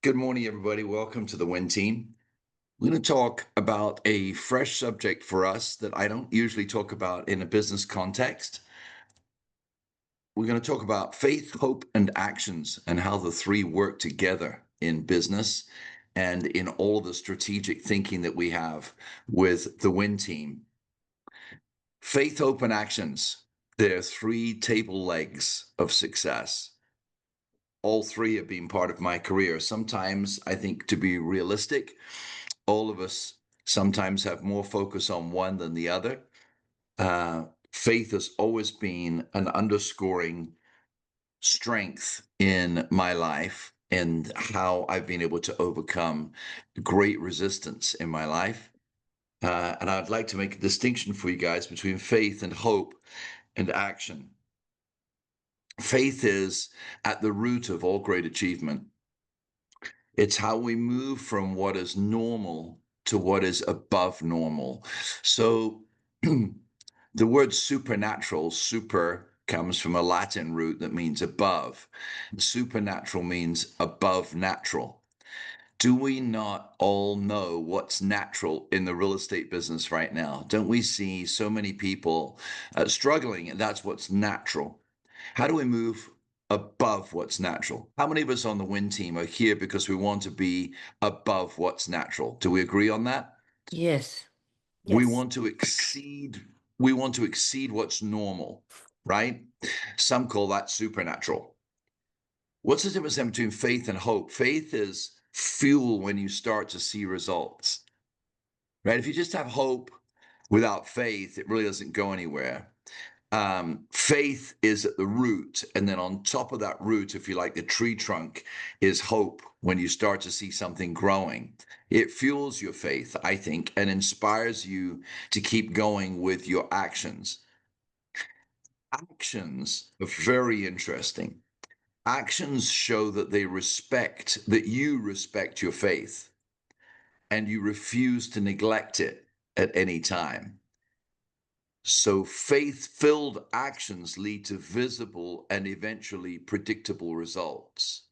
Good morning, everybody. Welcome to the Win Team. We're going to talk about a fresh subject for us that I don't usually talk about in a business context. We're going to talk about faith, hope, and actions and how the three work together in business and in all the strategic thinking that we have with the Win Team. Faith, hope, and actions. They're three table legs of success. All three have been part of my career. Sometimes I think, to be realistic, all of us sometimes have more focus on one than the other. Faith has always been an underscoring strength in my life and how I've been able to overcome great resistance in my life. And I'd like to make a distinction for you guys between faith and hope and action. Faith is at the root of all great achievement. It's how we move from what is normal to what is above normal. So the word supernatural, super comes from a Latin root that means above. Supernatural means above natural. Do we not all know what's natural in the real estate business right now? Don't we see so many people struggling, and that's what's natural? How do we move above what's natural? How many of us on the Win Team are here because we want to be above what's natural? Do we agree on that? Yes. We Yes. want to exceed, we want to exceed what's normal, right? Some call that supernatural. What's the difference between faith and hope? Faith is fuel when you start to see results, right? If you just have hope without faith, it really doesn't go anywhere. Faith is at the root, and then on top of that root, if you like, the tree trunk is hope when you start to see something growing. It fuels your faith, I think, and inspires you to keep going with your actions. Actions are very interesting. Actions show that you respect your faith and you refuse to neglect it at any time. So faith-filled actions lead to visible and eventually predictable results.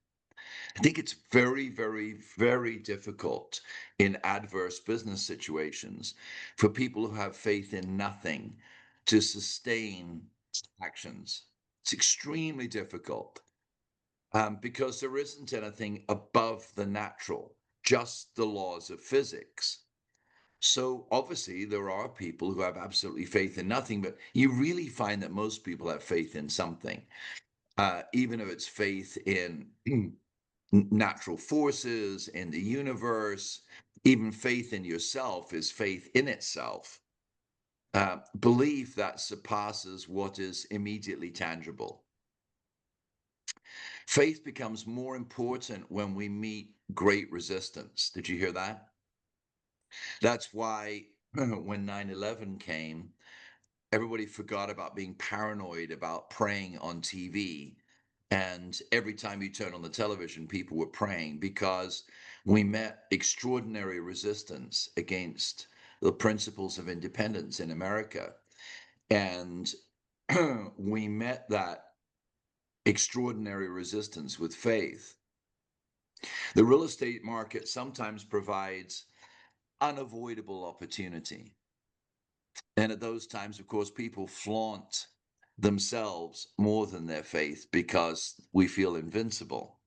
I think it's very, very, very difficult in adverse business situations for people who have faith in nothing to sustain actions. It's extremely difficult because there isn't anything above the natural, just the laws of physics. So obviously there are people who have absolutely faith in nothing, but you really find that most people have faith in something, even if it's faith in natural forces, in the universe, even faith in yourself is faith in itself. Belief that surpasses what is immediately tangible. Faith becomes more important when we meet great resistance. Did you hear that? That's why when 9/11 came, everybody forgot about being paranoid about praying on TV. And every time you turn on the television, people were praying because we met extraordinary resistance against the principles of independence in America. And we met that extraordinary resistance with faith. The real estate market sometimes provides unavoidable opportunity. And at those times, of course, people flaunt themselves more than their faith because we feel invincible.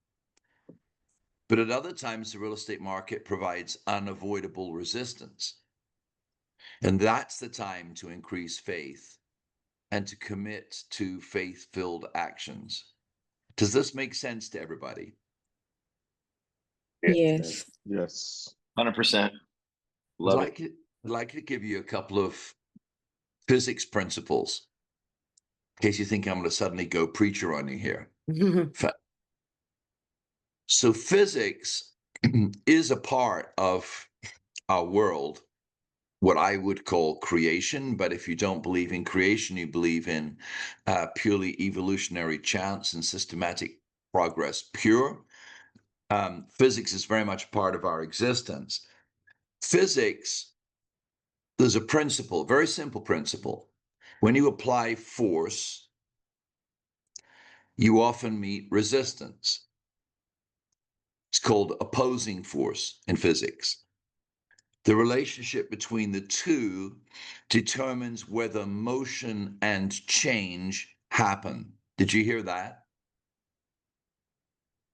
But at other times, the real estate market provides unavoidable resistance. And that's the time to increase faith and to commit to faith-filled actions. Does this make sense to everybody? Yes. Yes. 100%. I'd Love it. like, it, I'd like to give you a couple of physics principles in case you think I'm going to suddenly go preacher on you here. So physics is a part of our world, what I would call creation. But if you don't believe in creation, you believe in purely evolutionary chance and systematic progress, pure. Physics is very much part of our existence. Physics, there's a principle, very simple principle. When you apply force, you often meet resistance. It's called opposing force in physics. The relationship between the two determines whether motion and change happen. Did you hear that?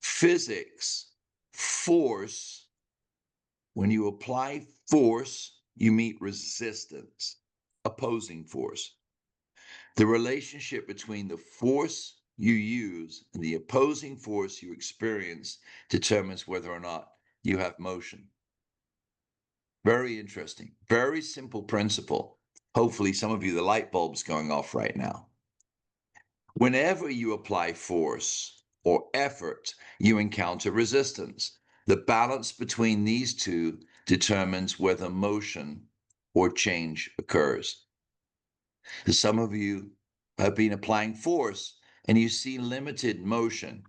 Physics, force, when you apply force, you meet resistance, opposing force. The relationship between the force you use and the opposing force you experience determines whether or not you have motion. Very interesting. Very simple principle. Hopefully, some of you, the light bulb's going off right now. Whenever you apply force or effort, you encounter resistance. The balance between these two determines whether motion or change occurs. Some of you have been applying force and you see limited motion.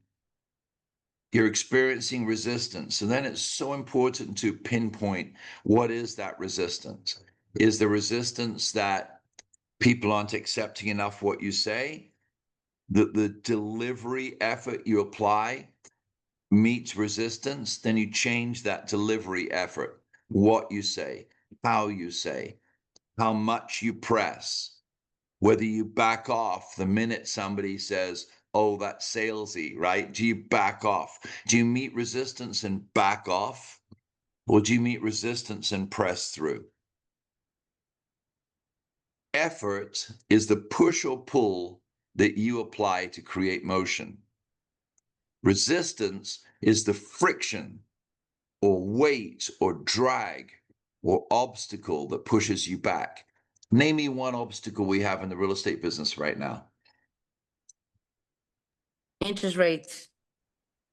You're experiencing resistance. And then it's so important to pinpoint what is that resistance? Is the resistance that people aren't accepting enough what you say? The delivery effort you apply meets resistance, then you change that delivery effort, what you say, how much you press, whether you back off the minute somebody says, oh, that's salesy, right? Do you back off? Do you meet resistance and back off? Or do you meet resistance and press through? Effort is the push or pull that you apply to create motion. Resistance is the friction or weight or drag or obstacle that pushes you back. Name me one obstacle we have in the real estate business right now. Interest rates.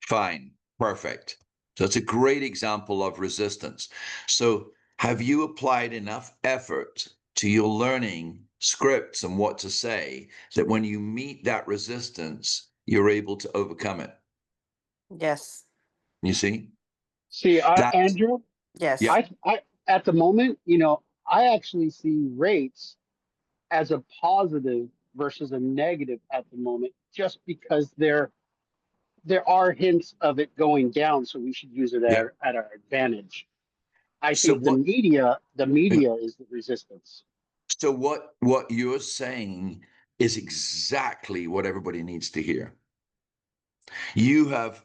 Fine, perfect. So it's a great example of resistance. So have you applied enough effort to your learning scripts and what to say that when you meet that resistance, you're able to overcome it? Yes. You see? See, That, Andrew, Yes. yeah. I at the moment, I actually see rates as a positive versus a negative at the moment, just because there are hints of it going down, so we should use it Yeah. at our advantage. I So think the media is the resistance. So what you're saying is exactly what everybody needs to hear. You have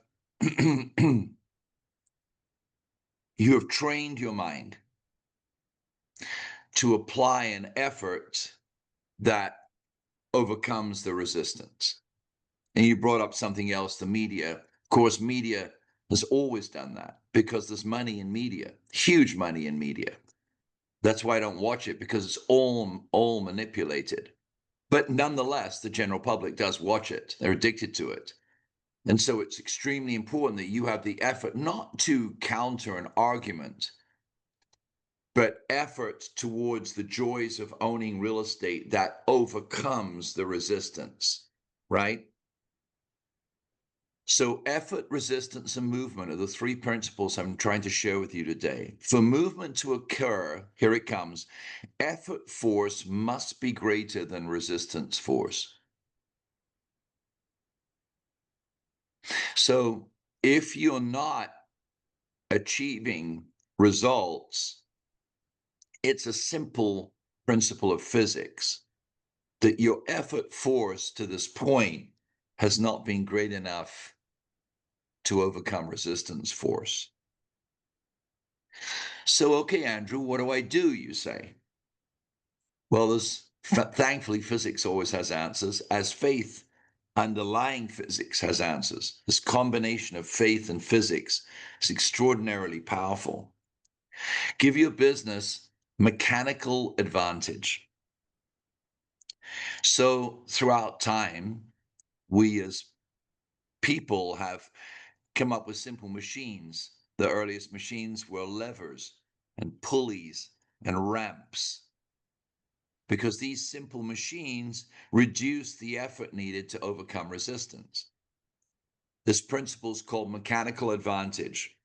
you have trained your mind to apply an effort that overcomes the resistance. And you brought up something else, the media. Of course, media has always done that because there's money in media, huge money in media. That's why I don't watch it, because it's all manipulated. But nonetheless, the general public does watch it. They're addicted to it. And so it's extremely important that you have the effort not to counter an argument, but effort towards the joys of owning real estate that overcomes the resistance, right? So effort, resistance, and movement are the three principles I'm trying to share with you today. For movement to occur, here it comes, effort force must be greater than resistance force. So if you're not achieving results, it's a simple principle of physics that your effort force to this point has not been great enough to overcome resistance force. So, okay, Andrew, what do I do, you say? Well, thankfully, physics always has answers, as faith underlying physics has answers. This combination of faith and physics is extraordinarily powerful. Give your business mechanical advantage. So throughout time, we as people have come up with simple machines. The earliest machines were levers and pulleys and ramps, because these simple machines reduce the effort needed to overcome resistance. This principle is called mechanical advantage.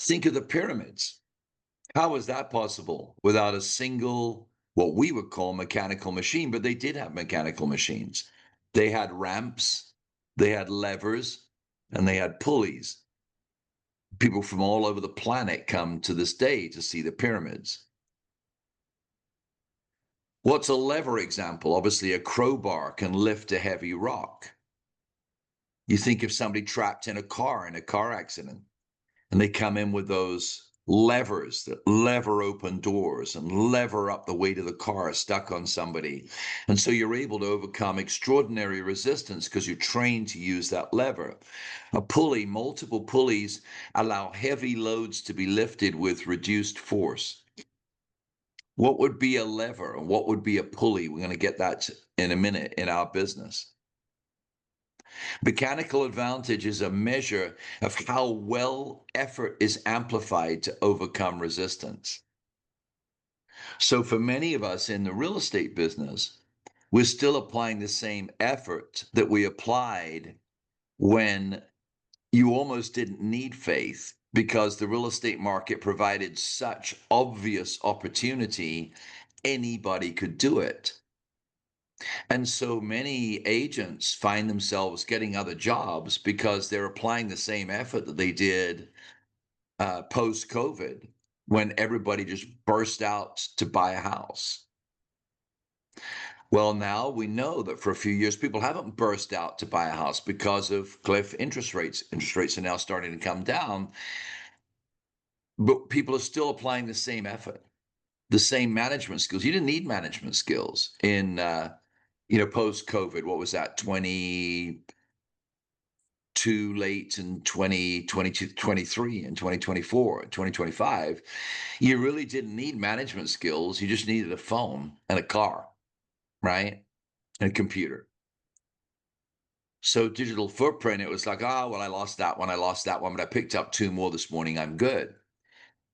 Think of the pyramids. How was that possible without a single, what we would call mechanical machine? But they did have mechanical machines. They had ramps, they had levers, and they had pulleys. People from all over the planet come to this day to see the pyramids. What's a lever example? Obviously, a crowbar can lift a heavy rock. You think of somebody trapped in a car accident, and they come in with those levers that lever open doors and lever up the weight of the car stuck on somebody. And so you're able to overcome extraordinary resistance because you're trained to use that lever. A pulley, multiple pulleys allow heavy loads to be lifted with reduced force. What would be a lever and what would be a pulley? We're going to get that in a minute in our business. Mechanical advantage is a measure of how well effort is amplified to overcome resistance. So for many of us in the real estate business, we're still applying the same effort that we applied when you almost didn't need faith because the real estate market provided such obvious opportunity, anybody could do it. And so many agents find themselves getting other jobs because they're applying the same effort that they did post-COVID when everybody just burst out to buy a house. Well, now we know that for a few years, people haven't burst out to buy a house because of cliff interest rates. Interest rates are now starting to come down, but people are still applying the same effort, the same management skills. You didn't need management skills in post-COVID. What was that, 22 late in 2022, 23 and 2024, 2025, you really didn't need management skills. You just needed a phone and a car, right? And a computer. So digital footprint, it was like, oh, well, I lost that one, but I picked up 2 more this morning. I'm good.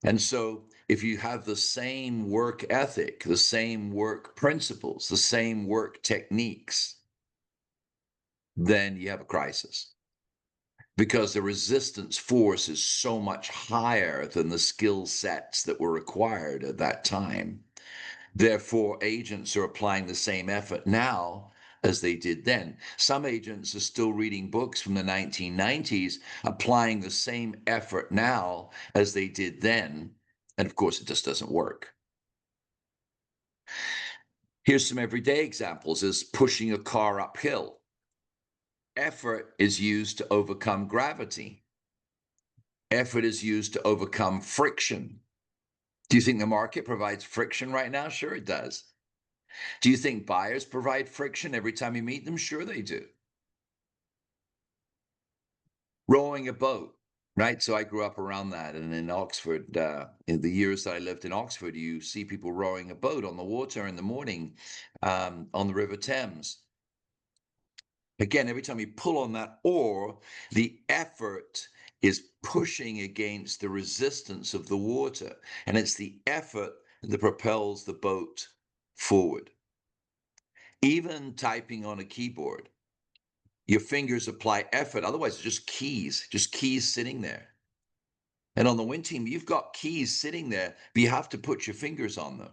And so if you have the same work ethic, the same work principles, the same work techniques, then you have a crisis. Because the resistance force is so much higher than the skill sets that were required at that time. Therefore, agents are applying the same effort now as they did then. Some agents are still reading books from the 1990s, applying the same effort now as they did then. And of course, it just doesn't work. Here's some everyday examples: is pushing a car uphill. Effort is used to overcome gravity. Effort is used to overcome friction. Do you think the market provides friction right now? Sure, it does. Do you think buyers provide friction every time you meet them? Sure, they do. Rowing a boat, right? So I grew up around that. And in Oxford, in the years that I lived in Oxford, you see people rowing a boat on the water in the morning on the River Thames. Again, every time you pull on that oar, the effort is pushing against the resistance of the water. And it's the effort that propels the boat forward. Even typing on a keyboard, your fingers apply effort. Otherwise, it's just keys sitting there. And on the Win Team, you've got keys sitting there, but you have to put your fingers on them.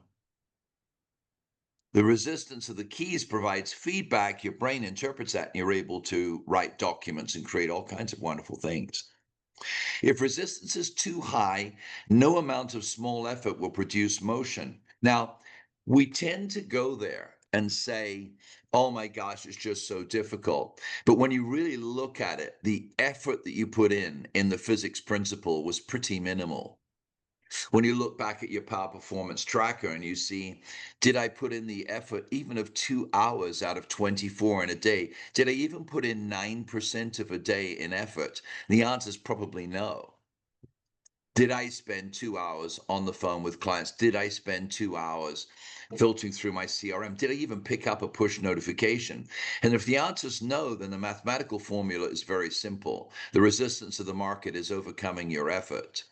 The resistance of the keys provides feedback. Your brain interprets that, and you're able to write documents and create all kinds of wonderful things. If resistance is too high, no amount of small effort will produce motion. Now, we tend to go there and say, oh my gosh, it's just so difficult. But when you really look at it, the effort that you put in the physics principle was pretty minimal. When you look back at your power performance tracker and you see, did I put in the effort even of 2 hours out of 24 in a day? Did I even put in 9% of a day in effort? The answer is probably no. Did I spend 2 hours on the phone with clients? Did I spend 2 hours filtering through my CRM? Did I even pick up a push notification? And if the answer is no, then the mathematical formula is very simple. The resistance of the market is overcoming your effort.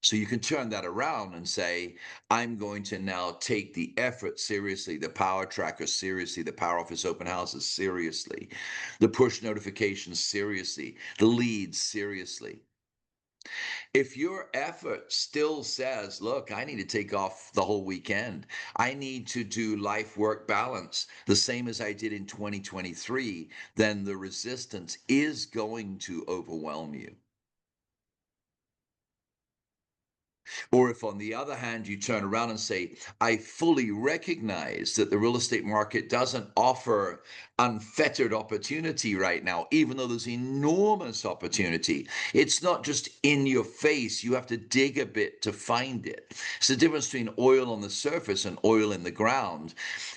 So you can turn that around and say, I'm going to now take the effort seriously, the power tracker seriously, the power office open houses seriously, the push notifications seriously, the leads seriously. If your effort still says, look, I need to take off the whole weekend, I need to do life work balance the same as I did in 2023, then the resistance is going to overwhelm you. Or if, on the other hand, you turn around and say, I fully recognize that the real estate market doesn't offer unfettered opportunity right now, even though there's enormous opportunity. It's not just in your face. You have to dig a bit to find it. It's the difference between oil on the surface and oil in the ground.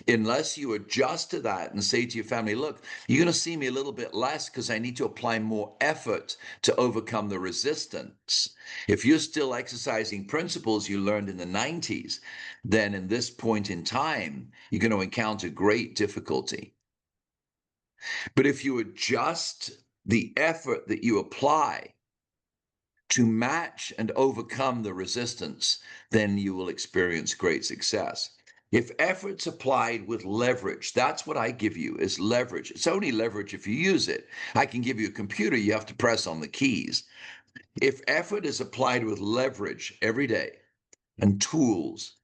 Unless you adjust to that and say to your family, look, you're going to see me a little bit less because I need to apply more effort to overcome the resistance. If you're still exercising principles you learned in the 90s, then in this point in time, you're going to encounter great difficulty. But if you adjust the effort that you apply to match and overcome the resistance, then you will experience great success. If effort's applied with leverage, that's what I give you is leverage. It's only leverage if you use it. I can give you a computer, you have to press on the keys. If effort is applied with leverage every day and tools,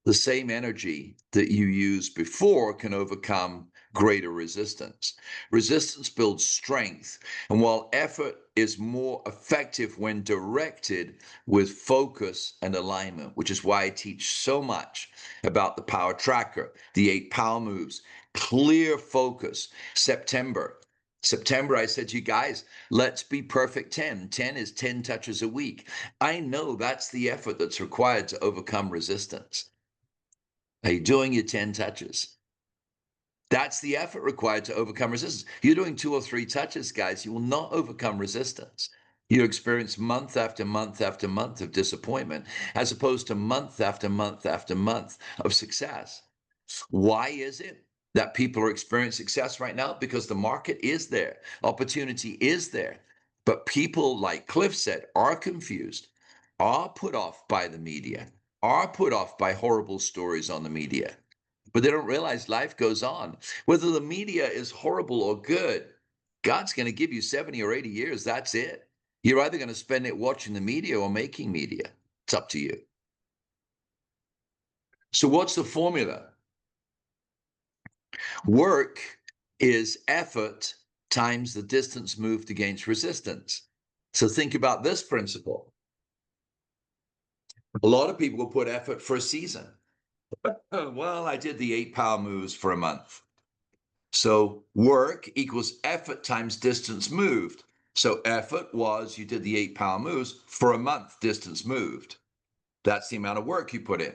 the same energy that you used before can overcome greater resistance. Resistance builds strength. And while effort is more effective when directed with focus and alignment, which is why I teach so much about the power tracker, the 8 power moves, clear focus. September, I said to you guys, let's be perfect 10. 10 is 10 touches a week. I know that's the effort that's required to overcome resistance. Are you doing your 10 touches? That's the effort required to overcome resistance. You're doing 2 or 3 touches, guys. You will not overcome resistance. You experience month after month after month of disappointment, as opposed to month after month after month of success. Why is it that people are experiencing success right now? Because the market is there, opportunity is there. But people, like Cliff said, are confused, are put off by the media, are put off by horrible stories on the media. But they don't realize life goes on. Whether the media is horrible or good, God's going to give you 70 or 80 years. That's it. You're either going to spend it watching the media or making media. It's up to you. So, what's the formula? Work is effort times the distance moved against resistance. So, think about this principle. A lot of people will put effort for a season. Well, I did the 8 power moves for a month. So work equals effort times distance moved. So effort was you did the 8 power moves for a month, distance moved. That's the amount of work you put in.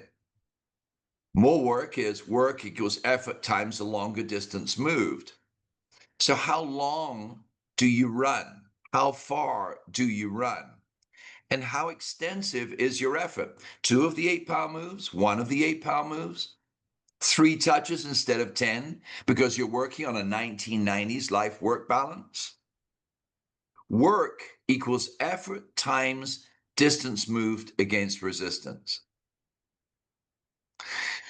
More work is work equals effort times the longer distance moved. So how long do you run? How far do you run? And how extensive is your effort? 2 of the 8 power moves, 1 of the 8 power moves, 3 touches instead of 10 because you're working on a 1990s life work balance. Work equals effort times distance moved against resistance.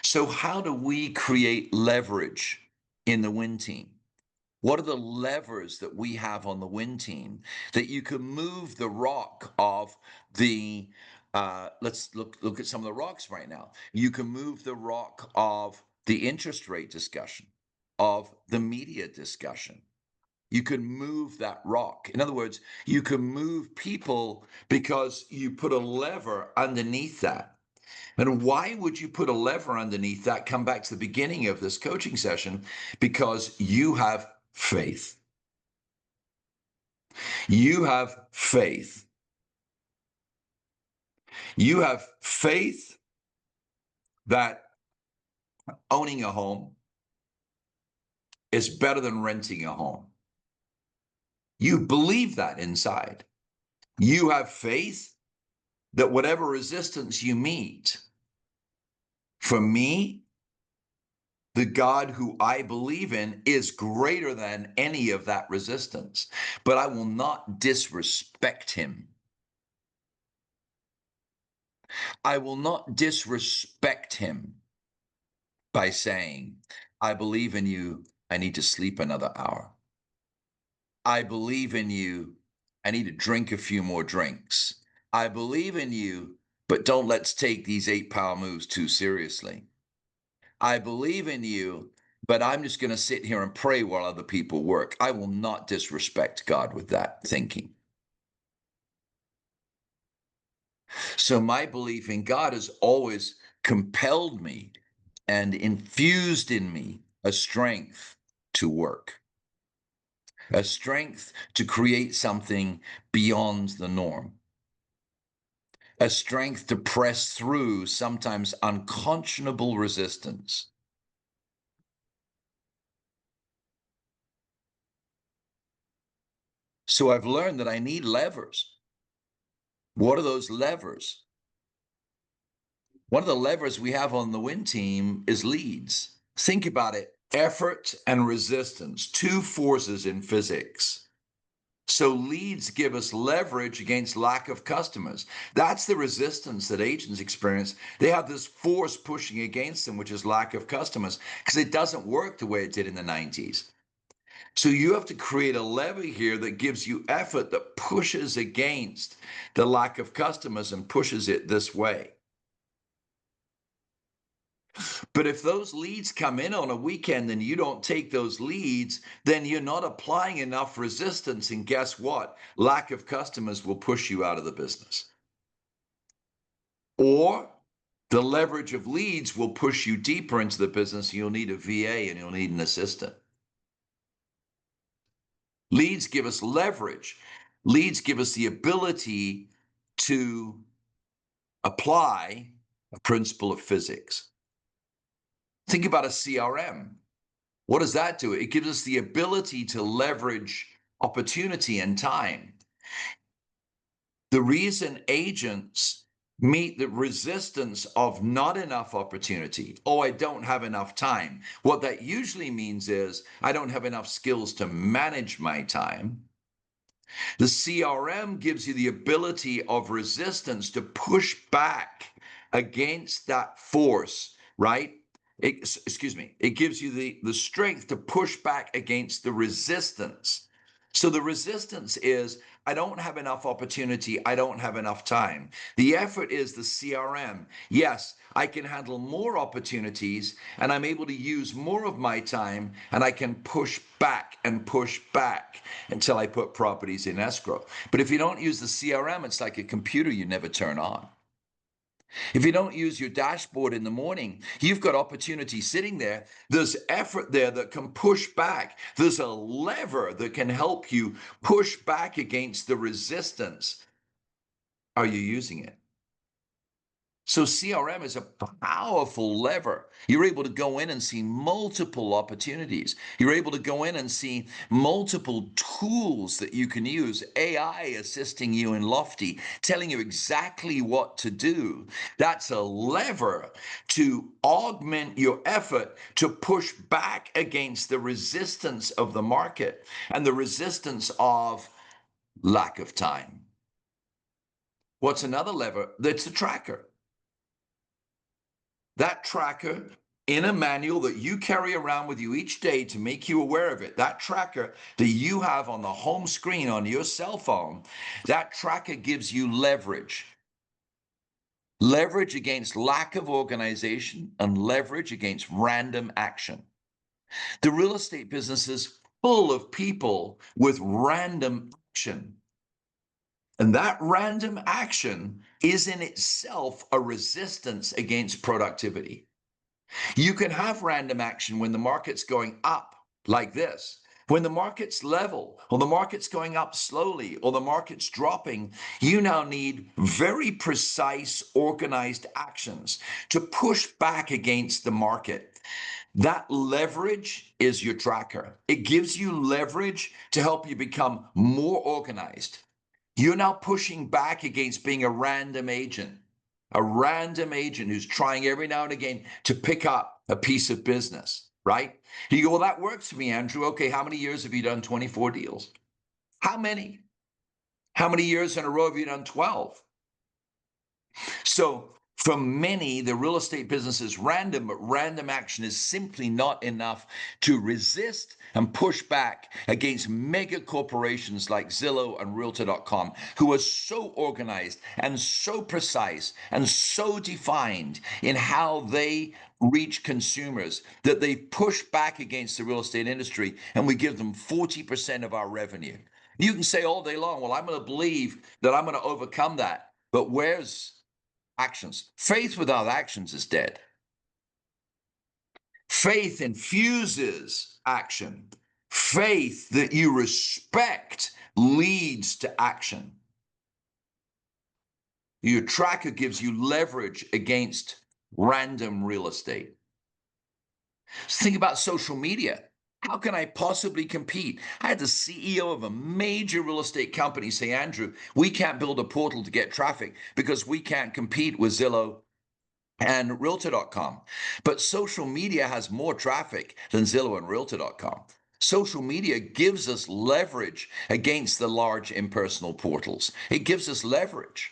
So how do we create leverage in the win team? What are the levers that we have on the win team that you can move the rock of the, let's look at some of the rocks right now. You can move the rock of the interest rate discussion, of the media discussion. You can move that rock. In other words, you can move people because you put a lever underneath that. And why would you put a lever underneath that? Come back to the beginning of this coaching session, because you have faith. You have faith. You have faith that owning a home is better than renting a home. You believe that inside. You have faith that whatever resistance you meet, for me, the God who I believe in is greater than any of that resistance, but I will not disrespect him. I will not disrespect him by saying, I believe in you. I need to sleep another hour. I believe in you. I need to drink a few more drinks. I believe in you, but don't let's take these 8 power moves too seriously. I believe in you, but I'm just going to sit here and pray while other people work. I will not disrespect God with that thinking. So my belief in God has always compelled me and infused in me a strength to work, a strength to create something beyond the norm, a strength to press through sometimes unconscionable resistance. So I've learned that I need levers. What are those levers? One of the levers we have on the win team is leads. Think about it. Effort and resistance, two forces in physics. So leads give us leverage against lack of customers. That's the resistance that agents experience. They have this force pushing against them, which is lack of customers, because it doesn't work the way it did in the 90s. So you have to create a lever here that gives you effort that pushes against the lack of customers and pushes it this way. But if those leads come in on a weekend and you don't take those leads, then you're not applying enough resistance. And guess what? Lack of customers will push you out of the business. Or the leverage of leads will push you deeper into the business. You'll need a VA and you'll need an assistant. Leads give us leverage. Leads give us the ability to apply a principle of physics. Think about a CRM. What does that do? It gives us the ability to leverage opportunity and time. The reason agents meet the resistance of not enough opportunity, oh, I don't have enough time. What that usually means is I don't have enough skills to manage my time. The CRM gives you the ability of resistance to push back against that force, right? It gives you the strength to push back against the resistance. So the resistance is, I don't have enough opportunity. I don't have enough time. The effort is the CRM. Yes, I can handle more opportunities and I'm able to use more of my time and I can push back until I put properties in escrow. But if you don't use the CRM, it's like a computer you never turn on. If you don't use your dashboard in the morning, you've got opportunity sitting there. There's effort there that can push back. There's a lever that can help you push back against the resistance. Are you using it? So CRM is a powerful lever. You're able to go in and see multiple opportunities. You're able to go in and see multiple tools that you can use. AI assisting you in Lofty, telling you exactly what to do. That's a lever to augment your effort to push back against the resistance of the market and the resistance of lack of time. What's another lever? That's a tracker. That tracker in a manual that you carry around with you each day to make you aware of it, that tracker that you have on the home screen on your cell phone, that tracker gives you leverage. Leverage against lack of organization and leverage against random action. The real estate business is full of people with random action. And that random action is in itself a resistance against productivity. You can have random action when the market's going up like this. When the market's level, or the market's going up slowly, or the market's dropping, you now need very precise, organized actions to push back against the market. That leverage is your tracker. It gives you leverage to help you become more organized. You're now pushing back against being a random agent who's trying every now and again to pick up a piece of business, right? You go, well, that works for me, Andrew. Okay, how many years have you done 24 deals? How many? How many years in a row have you done 12? So for many, the real estate business is random, but random action is simply not enough to resist and push back against mega corporations like Zillow and Realtor.com, who are so organized and so precise and so defined in how they reach consumers that they push back against the real estate industry, and we give them 40% of our revenue. You can say all day long, well, I'm going to believe that I'm going to overcome that. But where's actions? Faith without actions is dead. Faith infuses action. Faith that you respect leads to action. Your tracker gives you leverage against random real estate. Think about social media. How can I possibly compete? I had the CEO of a major real estate company say, Andrew, we can't build a portal to get traffic because we can't compete with Zillow and Realtor.com. But social media has more traffic than Zillow and Realtor.com. Social media gives us leverage against the large impersonal portals. It gives us leverage.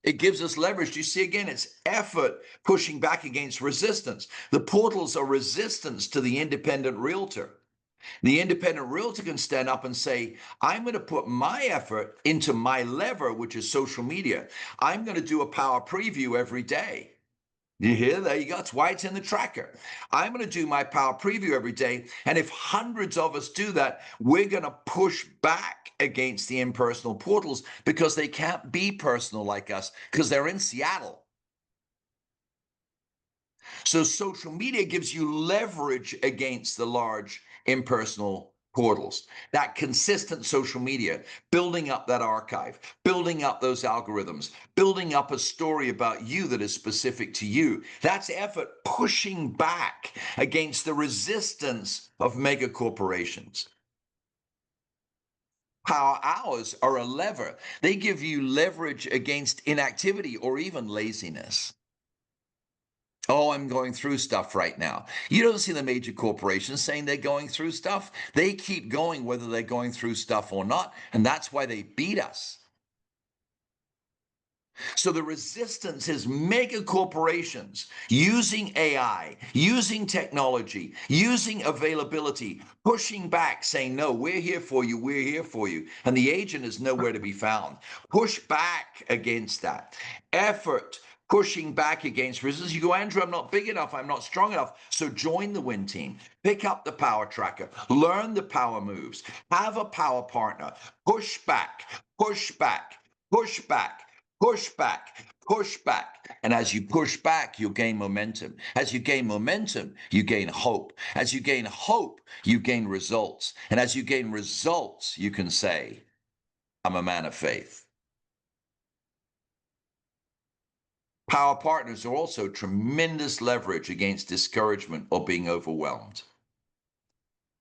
It gives us leverage. You see, again, it's effort pushing back against resistance. The portals are resistance to the independent realtor. The independent realtor can stand up and say, I'm going to put my effort into my lever, which is social media. I'm going to do a power preview every day. You hear? There you go. That's why it's in the tracker. I'm going to do my power preview every day. And if hundreds of us do that, we're going to push back against the impersonal portals because they can't be personal like us because they're in Seattle. So social media gives you leverage against the large impersonal portals. That consistent social media, building up that archive, building up those algorithms, building up a story about you that is specific to you. That's effort pushing back against the resistance of mega corporations. Power hours are a lever. They give you leverage against inactivity or even laziness. Oh, I'm going through stuff right now. You don't see the major corporations saying they're going through stuff. They keep going whether they're going through stuff or not. And that's why they beat us. So the resistance is mega corporations using AI, using technology, using availability, pushing back, saying, no, we're here for you, we're here for you. And the agent is nowhere to be found. Push back against that. Effort pushing back against resistance. You go, Andrew, I'm not big enough, I'm not strong enough. So join the win team. Pick up the power tracker, learn the power moves, have a power partner, push back, push back, push back. Push back, push back. And as you push back, you'll gain momentum. As you gain momentum, you gain hope. As you gain hope, you gain results. And as you gain results, you can say, I'm a man of faith. Power partners are also tremendous leverage against discouragement or being overwhelmed.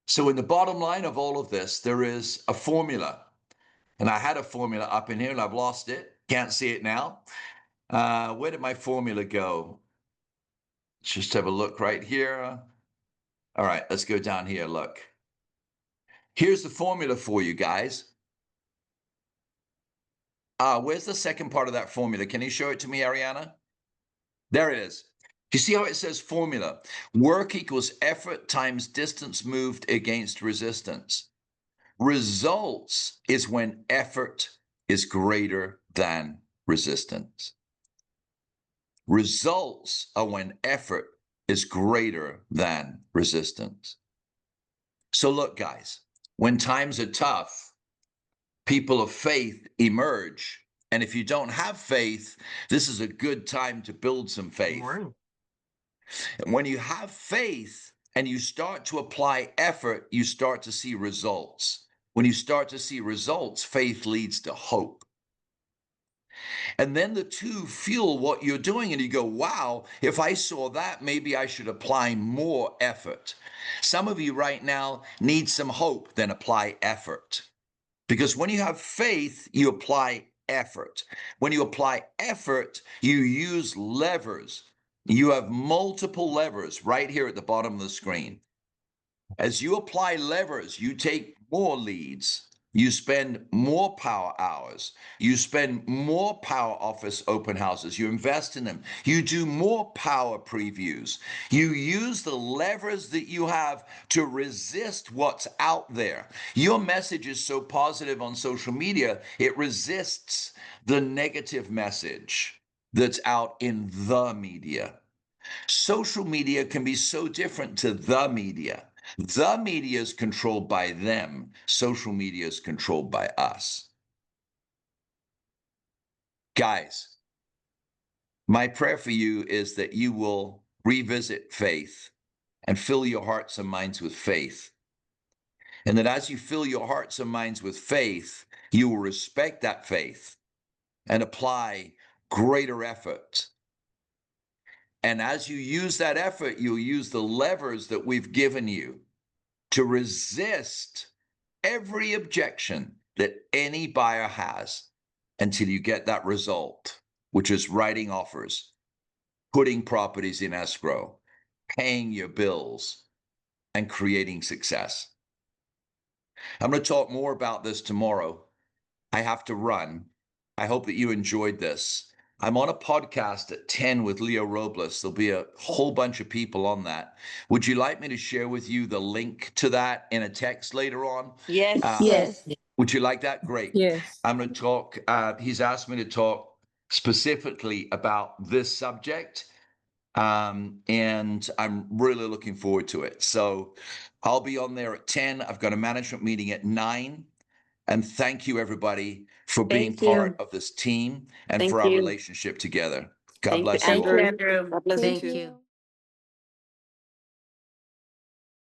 So in the bottom line of all of this, there is a formula. And I had a formula up in here and I've lost it. Can't see it now. Where did my formula go? Let's just have a look right here. All right, let's go down here. Look. Here's the formula for you guys. Where's the second part of that formula? Can you show it to me, Ariana? There it is. You see how it says formula? Work equals effort times distance moved against resistance. Results is when effort is greater than resistance. Results are when effort is greater than resistance. So look, guys, when times are tough, people of faith emerge. And if you don't have faith, this is a good time to build some faith. And when you have faith and you start to apply effort, you start to see results. When you start to see results, faith leads to hope. And then the two fuel what you're doing. And you go, wow, if I saw that, maybe I should apply more effort. Some of you right now need some hope, then apply effort. Because when you have faith, you apply effort. When you apply effort, you use levers. You have multiple levers right here at the bottom of the screen. As you apply levers, you take more leads. You spend more power hours. You spend more power office open houses. You invest in them. You do more power previews. You use the levers that you have to resist what's out there. Your message is so positive on social media, it resists the negative message that's out in the media. Social media can be so different to the media. The media is controlled by them. Social media is controlled by us. Guys, my prayer for you is that you will revisit faith and fill your hearts and minds with faith. And that as you fill your hearts and minds with faith, you will respect that faith and apply greater effort. And as you use that effort, you'll use the levers that we've given you to resist every objection that any buyer has until you get that result, which is writing offers, putting properties in escrow, paying your bills, and creating success. I'm going to talk more about this tomorrow. I have to run. I hope that you enjoyed this. I'm on a podcast at 10 with Leo Robles. There'll be a whole bunch of people on that. Would you like me to share with you the link to that in a text later on? Yes. Yes. Would you like that? Great. Yes. I'm going to talk, he's asked me to talk specifically about this subject. And I'm really looking forward to it. So I'll be on there at 10. I've got a management meeting at 9. And thank you, everybody, for being Thank you. part of this team and Thank for our you. relationship together. God Thank bless you, you all. Andrew. God bless you Thank too. you.